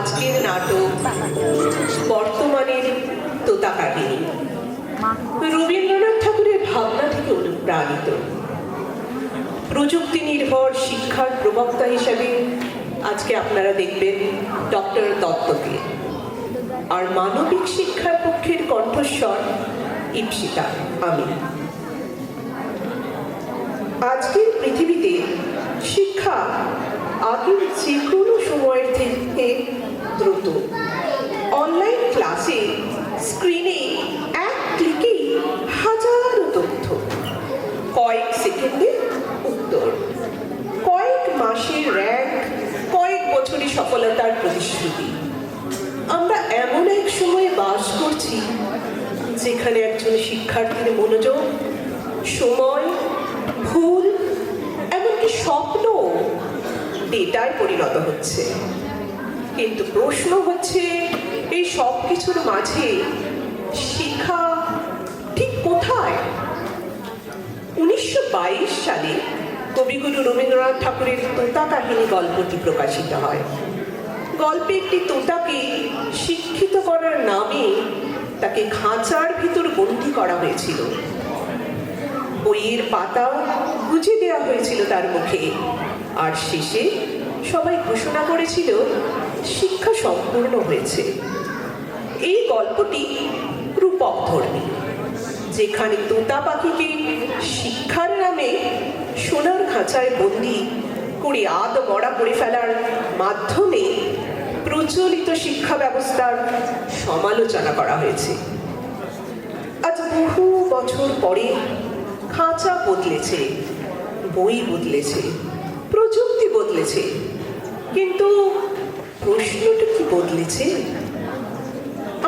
আজকের নাটক বর্তমানের তোতা কাহিনী রবীন্দ্রনাথ ঠাকুরের ভাবনা থেকে অনুপ্রাণিত। প্রযুক্তি নির্ভর শিক্ষার প্রবক্তা হিসেবে আজকে আপনারা দেখবেন ডক্টর দত্তকে, আর মানবিক শিক্ষার পক্ষের কণ্ঠস্বর ইপ্সিতা আমি। আজকের পৃথিবীতে শিক্ষা আগের যে কোনো সময়ের থেকে দ্রুত। অনলাইন ক্লাসে স্ক্রিনে এক ক্লিকেই হাজারো তথ্য, কয়েক সেকেন্ডে উত্তর, কয়েক মাসের র্যাঙ্ক, কয়েক বছরের সফলতার প্রতিশ্রুতি। আমরা এমন এক সময়ে বাস করছি যেখানে একজন শিক্ষার্থীর মনোযোগ, সময়, ভুল, এমনকি স্বপ্ন ডেটায় পরিণত হচ্ছে। কিন্তু প্রশ্ন হচ্ছে, এই সব কিছুর মাঝে শিক্ষা ঠিক কোথায়? 1922 সালে কবিগুরু রবীন্দ্রনাথ ঠাকুরের তোতা কাহিনী গল্পটি প্রকাশিত হয়। গল্পে একটি তোতাকে শিক্ষিত করার নামে তাকে খাঁচার ভিতর বন্দী করা হয়েছিল। বইয়ের পাতা গুজে দেওয়া হয়েছিল তার মুখে, আর শেষে সবাই ঘোষণা করেছিল শিক্ষা সম্পূর্ণ হয়েছে। এই গল্পটি রূপক ধর্মী, যেখানে তোতা পাখিকে শিক্ষার নামে সোনার খাঁচায় বন্দি করে আধ মরা করে ফেলার মাধ্যমে প্রচলিত শিক্ষা ব্যবস্থার সমালোচনা করা হয়েছে। আজ বহু বছর পরে খাঁচা বদলেছে, বই বদলেছে, প্রযুক্তি বদলেছে, কিন্তু প্রশ্নটা কি বদলেছে?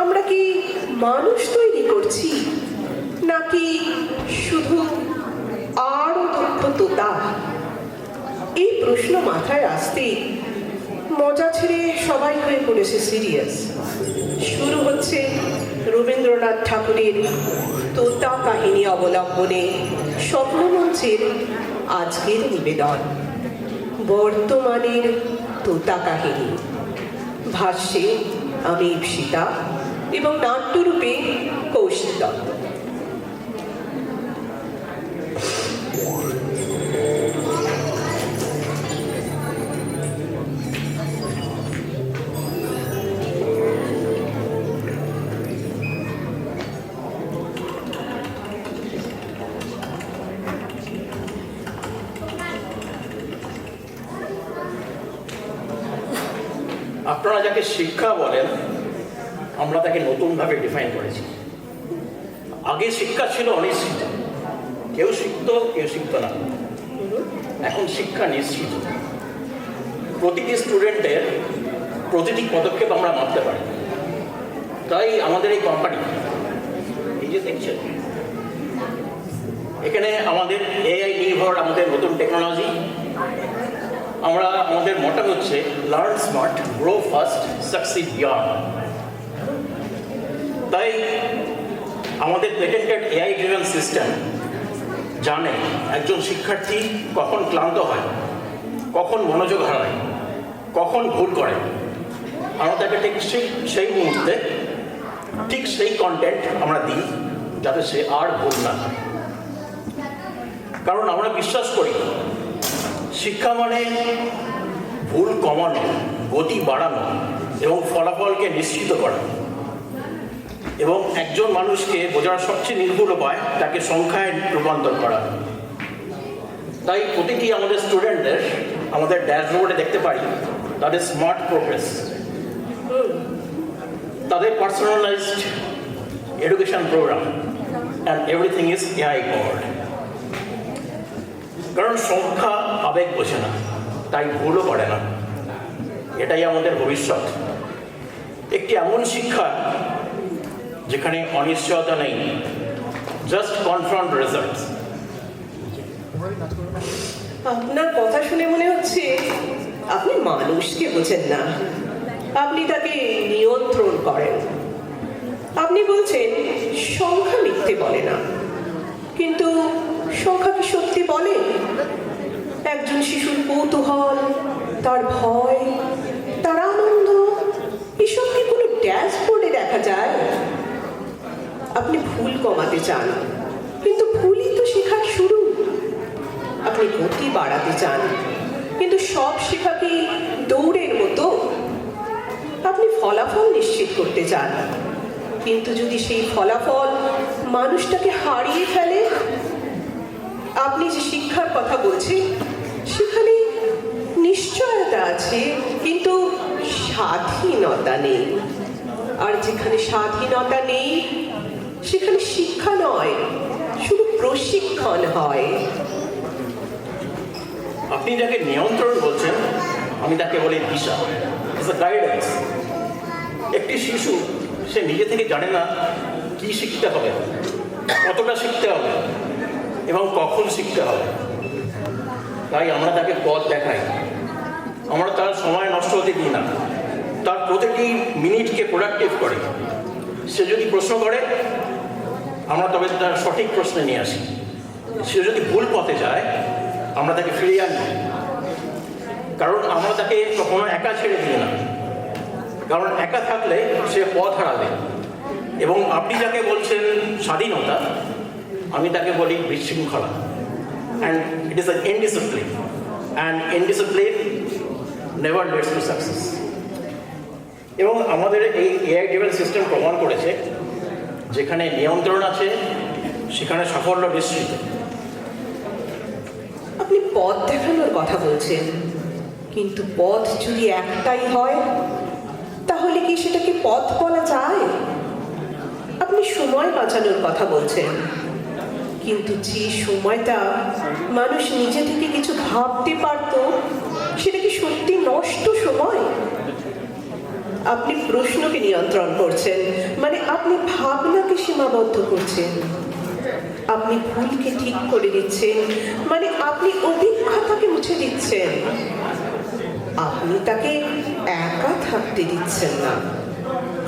আমরা কি মানুষ তৈরি করছি, নাকি শুধু আরো দক্ষ তোতা? এই প্রশ্ন মাথায় আসতেই মজা ছেড়ে সবাই হয়ে পড়েছে সিরিয়াস। শুরু হচ্ছে রবীন্দ্রনাথ ঠাকুরের তোতা কাহিনী অবলম্বনে স্বপ্নমঞ্চের আজকের নিবেদন বর্তমানের তোতা কাহিনী। ভাষ্যে আমি ইপ্সিতা এবং নাট্যরূপে কৌশিক দত্ত। আপনারা যাকে শিক্ষা বলেন, আমরা তাকে নতুনভাবে ডিফাইন করেছি। আগে শিক্ষা ছিল অনিশ্চিত, কেউ শিখত কেউ শিখত না। এখন শিক্ষা নিশ্চিত, প্রতিটি স্টুডেন্টের প্রতিটি পদক্ষেপ আমরা মাপতে পারি। তাই আমাদের এই কোম্পানি, এই যে দেখছেন এখানে আমাদের এআই নির্ভর আমাদের নতুন টেকনোলজি। আমরা আমাদের মটো হচ্ছে learn smart, grow fast, succeed beyond. তাই আমাদের পেটেন্টেড এআই ড্রিভেন সিস্টেম জানে একজন শিক্ষার্থী কখন ক্লান্ত হয়, কখন মনোযোগ হারায়, কখন ভুল করে। আমরা তাকে ঠিক সেই মুহূর্তে ঠিক সেই কন্টেন্ট আমরা দিই যাতে সে আর ভুল না হয়। কারণ আমরা বিশ্বাস করি শিক্ষা মানে ভুল কমানো, গতি বাড়ানো এবং ফলাফলকে নিশ্চিত করা। এবং একজন মানুষকে বোঝার সবচেয়ে নির্ভুল উপায় তাকে সংখ্যায় রূপান্তর করা। তাই প্রতিটি আমাদের স্টুডেন্টদের আমাদের ড্যাশবোর্ডে দেখতে পারি তাদের স্মার্ট প্রোগ্রেস, তাদের personalised education programme, and everything is AI powered. কারণ সংখ্যা আবেগ বোঝে না, তাই ভুলও করে না। এটাই আমাদের ভবিষ্যৎ, একটি এমন শিক্ষা যেখানে অনিশ্চয়তা নেই, জাস্ট কনফ্রন্ট রেজাল্টস। আপনার কথা শুনে মনে হচ্ছে আপনি মানুষকে বোঝেন না, আপনি তাকে নিয়ন্ত্রণ করেন। আপনি বলছেন সংখ্যা মিথ্যে বলে না, কিন্তু সংখ্যা কি সত্যি বলে? একজন শিশুর কৌতূহল, তার ভয়, তার আনন্দ, ড্যাশবোর্ডে দেখা যায়। আপনি ভুল কমাতে চান, কিন্তু ভুলই তো শেখার শুরু। আপনি গতি বাড়াতে চান, কিন্তু সব শেখা কি দৌড়ের মতো? আপনি ফলাফল নিশ্চিত করতে চান, কিন্তু যদি সেই ফলাফল মানুষটাকে হারিয়ে ফেলে। আপনি যে শিক্ষার কথা বলছেন সেখানে নিশ্চয়তা আছে, কিন্তু স্বাধীনতা নেই। আর যেখানে স্বাধীনতা নেই সেখানে শিক্ষা নয়, শুধু প্রশিক্ষণ হয়। আপনি যাকে নিয়ন্ত্রণ বলছেন, আমি তাকে বলি দিশা, ইটস আ গাইডেন্স। একটি শিশু সে নিজে থেকে জানে না কি শিখতে হবে, কতটা শিখতে হবে এবং কখন শিখতে হবে। তাই আমরা তাকে পথ দেখাই, আমরা তার সময় নষ্ট হতে দিই না, তার প্রতিটি মিনিটকে প্রোডাক্টিভ করি। সে যদি প্রশ্ন করে আমরা তবে তার সঠিক প্রশ্নে নিয়ে আসি। সে যদি ভুল পথে যায় আমরা তাকে ফিরিয়ে আনি, কারণ আমরা তাকে কখনো একা ছেড়ে দিই না, কারণ একা থাকলে সে পথ হারাবে। এবং আপনি যাকে বলছেন স্বাধীনতা, আমি তাকে বলি বিশৃঙ্খলা। And it is an indiscipline, and indiscipline never leads to success. এবং আমাদের এই এআই ড্রিভেন সিস্টেম প্রমাণ করেছে যেখানে নিয়ন্ত্রণ আছে সেখানে সাফল্য নিশ্চিত। আপনি পথ দেখানোর কথা বলছেন, কিন্তু পথ যদি একটাই হয় তাহলে কি সেটাকে পথ বলা যায়? আপনি সময় বাঁচানোর কথা বলছেন, কিন্তু যে সময়টা মানুষ নিজে থেকে কিছু ভাবতে পারত সেটা কি সত্যি নষ্ট সময়? আপনি প্রশ্নকে নিয়ন্ত্রণ করছেন, মানে আপনি ভাবনাকে সীমাবদ্ধ করছেন। আপনি ভুলকে ঠিক করে দিচ্ছেন, মানে আপনি অভিজ্ঞতাকে মুছে দিচ্ছেন। আপনি তাকে একা থাকতে দিচ্ছেন না,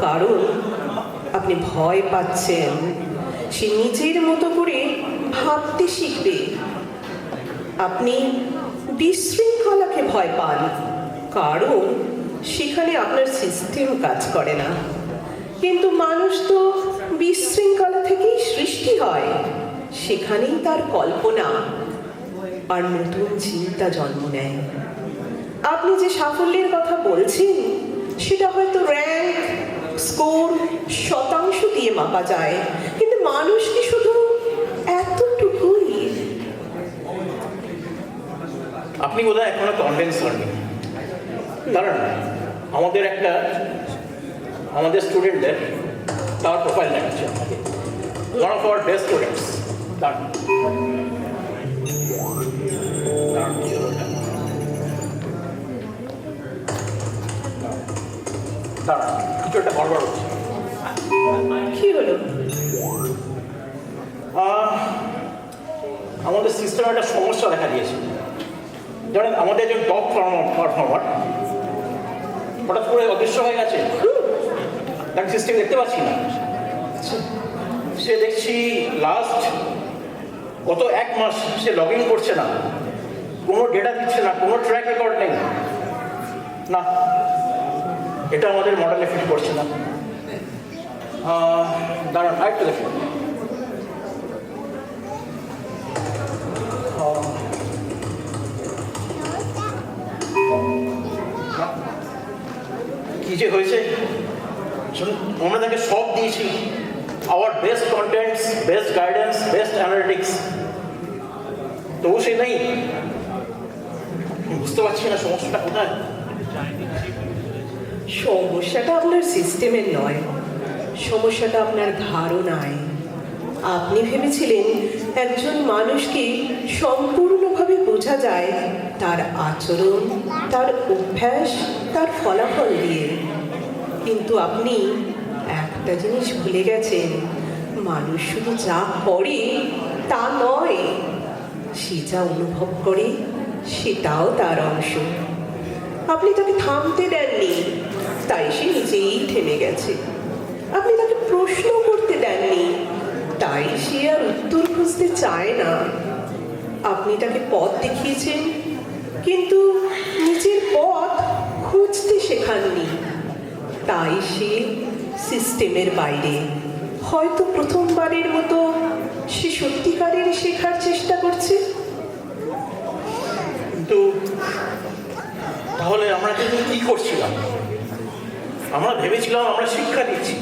কারণ আপনি ভয় পাচ্ছেন সে নিজের মতো করে ভাবতে শিখবে। আপনি বিশৃঙ্খলাকে ভয় পান, কারণ সেখানে আপনার সিস্টেম কাজ করে না। কিন্তু মানুষ তো বিশৃঙ্খলা থেকেই সৃষ্টি হয়, সেখানেই তার কল্পনা আর নতুন চিন্তা জন্ম নেয়। আপনি যে সাফল্যের কথা বলছেন সেটা হয়তো র্যাঙ্ক, স্কোর, শতাংশ দিয়ে মাপা যায়, কিন্তু মানুষ কি শুধু এতটুকুই? আপনি বোধহয় এখনো কনভিন্স হননি। দাঁড়ান, আমাদের স্টুডেন্টদের তার প্রোফাইল দেখাচ্ছে আপনাকে। One of our best students. দাঁড়ান, কিছু একটা গড়বড় হচ্ছে। কি হলো? আমাদের সিস্টেমে একটা সমস্যা দেখা দিয়েছে। জানেন, আমাদের একজন টপ পারফর্মার হঠাৎ করে অদৃশ্য হয়ে গেছে। তাকে সিস্টেম দেখতে পাচ্ছি না। সে দেখছি লাস্ট গত 1 মাস সে লগ ইন করছে না, কোনো ডেটা দিচ্ছে না, কোনো ট্র্যাক রেকর্ড নেই। না, এটা আমাদের মডেলে ফিট করছে না। দাঁড়ান, আরেকটু দেখুন। কি যে হয়েছে, আমরা তাকে সব দিয়েছি, our best contents, best guidance, best analytics, তবু সে নেই। বুঝতে পারছি না সমস্যাটা কোথায়। সমস্যাটা আপনার সিস্টেমের নয়, সমস্যাটা আপনার ধারণায়। আপনি ভেবেছিলেন একজন মানুষকে সম্পূর্ণভাবে বোঝা যায় তার আচরণ, তার অভ্যাস, তার ফলাফল দিয়ে। কিন্তু আপনি একটা জিনিস ভুলে গেছেন, মানুষ শুধু যা করে তা নয়, সে যা অনুভব করে সেটাও তার অংশ। আপনি তাকে থামতে দেননি, তাই সে নিজেই থেমে গেছে। আপনি তাকে প্রশ্ন করতে দেননি, তাই সে আর উত্তর খুঁজতে চায় না। আপনি তাকে পথ দেখিয়েছেন, কিন্তু নিজের পথ খুঁজতে শেখাননি। তাই সে সিস্টেমের বাইরে। হয়তো প্রথমবারের মতো সে সত্যিকারের শেখার চেষ্টা করছে। কিন্তু তাহলে আমরা কিন্তু কি করছিলাম? আমরা ভেবেছিলাম আমরা শিক্ষা দিচ্ছি,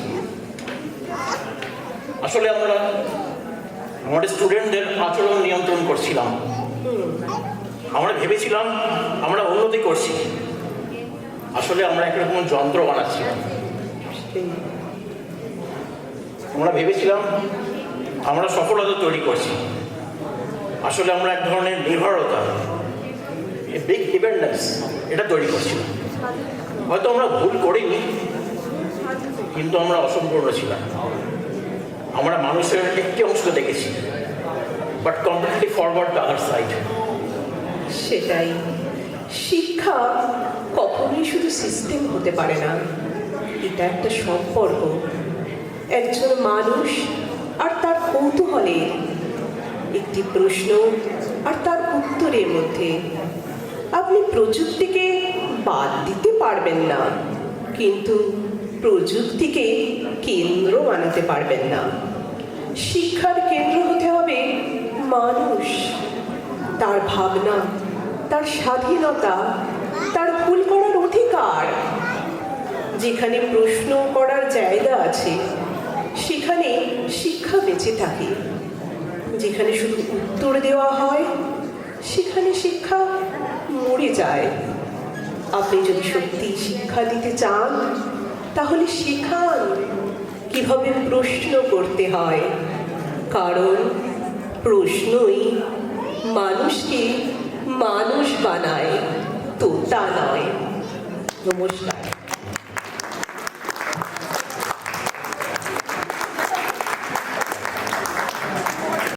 আসলে আমরা আমাদের স্টুডেন্টদের আচরণ নিয়ন্ত্রণ করছিলাম। আমরা ভেবেছিলাম আমরা উন্নতি করছি, আসলে আমরা একরকম যন্ত্র বানাচ্ছিলাম। আমরা ভেবেছিলাম আমরা সফলতা তৈরি করছি, আসলে আমরা এক ধরনের নির্ভরতা, বিগ ডিপেন্ডেন্স এটা তৈরি করছিলাম। হয়তো আমরা ভুল করিনি, কিন্তু আমরা অসম্পূর্ণ ছিলাম। আমরা মানুষের একটি অংশ দেখেছি, but completely forward the other side. সেটাই, শিক্ষা কখনোই শুধু সিস্টেম হতে পারে না, এটা একটা সম্পর্ক। একজন মানুষ আর তার কৌতূহলের, একটি প্রশ্ন আর তার উত্তরের মধ্যে। আপনি প্রযুক্তিকে বাদ দিতে পারবেন না, কিন্তু প্রযুক্তিকে কেন্দ্র বানাতে পারবেন না। শিক্ষার কেন্দ্র হতে হবে মানুষ, তার ভাবনা, তার স্বাধীনতা, তার ভুল করার অধিকার। যেখানে প্রশ্ন করার জায়গা আছে সেখানে শিক্ষা বেঁচে থাকে। যেখানে শুধু উত্তর দেওয়া হয় সেখানে শিক্ষা মরে যায়। আপনি যদি সত্যি শিক্ষা দিতে চান তাহলে শেখান কিভাবে প্রশ্ন করতে হয়, কারণ প্রশ্নই মানুষকে মানুষ বানায়, তোতা নয়। নমস্কার।